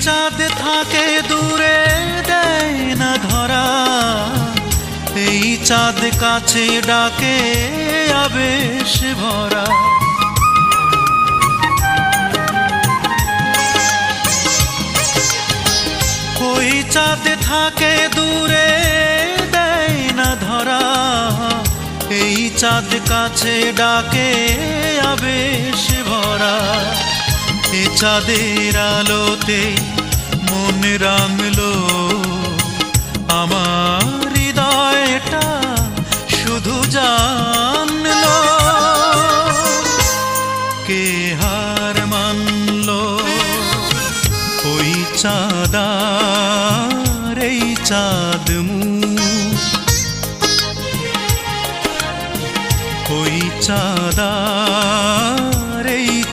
চাঁদ থাকে দূরে দেয় না ধরা, এই চাঁদ কাছে ডাকে আবেশ ভরা। ওই চাঁদ থাকে দূরে দেয় না ধরা, এই চাঁদ কাছে ডাকে আবেশ ভরা। এ চাঁদের আলোতে মন রাঙলো, আমার হৃদয়টা শুধু জানলো, কে হার মানলো। ওই চাঁদার এই চাঁদ মুখ, ওই চাঁদার